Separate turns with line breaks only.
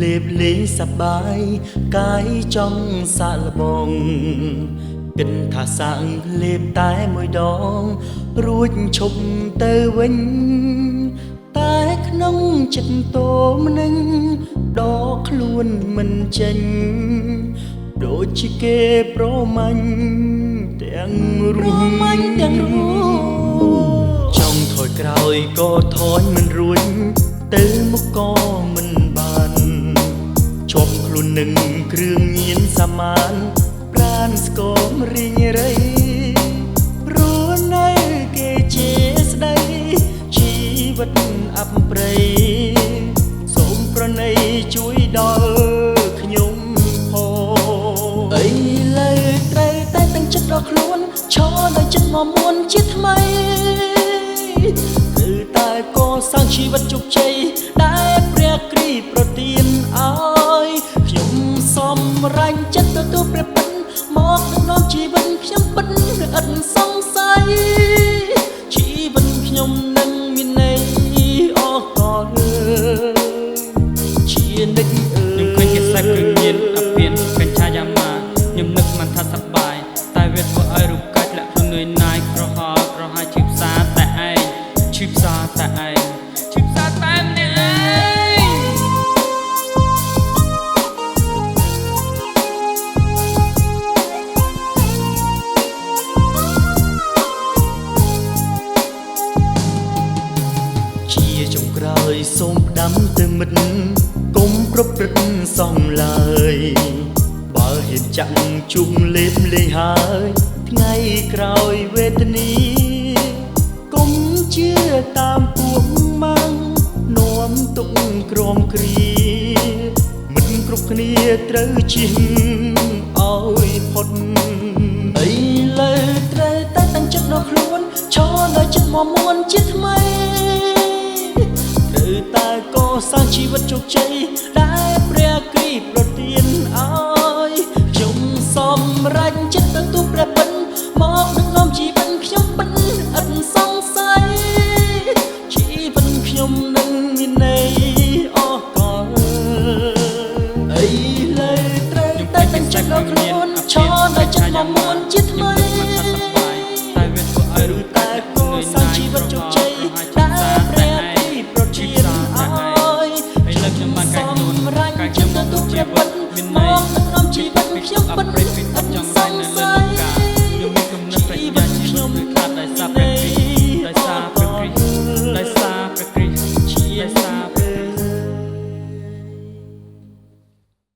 លេបលេងសប្បាយកាយចង់សាកល្បងគិតថាសាងលេបតែមួយដងរួចឈប់ទៅវិញតែក្នុងចិត្តតោមនឹងដកខ្លួនមិនចេញដូចជាគេប្រមាញ់ទាំងរួមចង់ថយក្រោយក៏ថយមិនរួចទៅមុខក៏មិនបានជាប់ខ្លួននឹងគ្រឿងញៀនសាមានប្រានស្គមរីងរៃព្រោះនៅគេជាស្ដីជីវិតអបព្រៃសូមប្រណីជួយដល់ខ្ញុំអីលើត្រូវតែតាំងចិត្តដល់ខ្លួនឈរនៅចិត្តមកមុនជាថ្មីគឺតែកសាងជីវិតជោគជ័យដែលព្រះគ្រីស្ទប្រទានឲ្យខ្ញុំសម្រេចចិត្តទទួលព្រះពិតមកដឹកនាំជីវិតខ្ញុំពិតឥតសង្ស័យជីវិតខ្ញុំនឹងមានន័យអរគុណជានិច្ច
ខ្ញុំឃើញគេសាច់គ្រឿងញៀនអាពានកញ្ឆាយ៉ាម៉ាខ្ញុំនឹកមិនថាសប្បាយតែវាធ្វើឲ្យរូបកាច់លាក់ខ្លួននឿយណាយក្រហល់ក្រហាយឈឺផ្សាតែឯងឈឺផ្សាតែឯងឈឺផ្សាតែម្នាក់ឯង
ជាចុងក្រោយសូមផ្ដាំទៅមិត្តកុំប្រព្រឹត្តសងឡើយបើហ៊ានចាក់ជុំលេបលេងហើយថ្ងៃក្រោយវេទនីកុំជឿតាមពួកម៉ាំងនាំទុកក្រមគ្រាមិនគ្រប់គ្នាត្រូវជៀសឲ្យផុតអីលើត្រូវតែតាំងចិត្តដល់ខ្លួនឈរនៅចិត្តមកមុនជាថ្មីត្រូវតែកសាងជីវិតជោគជ័យដែលព្រះគ្រីស្ទប្រទានឲ្យខ្ញុំសម្រេចចិត្តទទួលព្រះពិតមកដឹកនាំជីវិតខ្ញុំពិតឥតសង្ស័យជីវិតខ្ញុំនឹងមានន័យអរគុណអីលើត្រូវតែតាំងចិត្តដល់ខ្លួនឈរនៅចិត្តមកមុនជាថ្មី
តែវាធ្វើឲ្យរូប
តែកសាងជីវិតជោគជ័យដែលព្រះគ្រីស្ទប្រទានឲ្យ
ខ្ញុំបានកាយខ្លួនកាយខ្ញុំទទួលជាពិតមានន័យ
ដឹកនាំជីវិតខ្ញុំពិត
ឥតសង្ស័យខ្ញុំមានគំនិតប្រាជ្ញាជីវិតដូចខាត់ដោយសារព្រះគ្រីស្ទដោយសារព្រះគ្រីស្ទ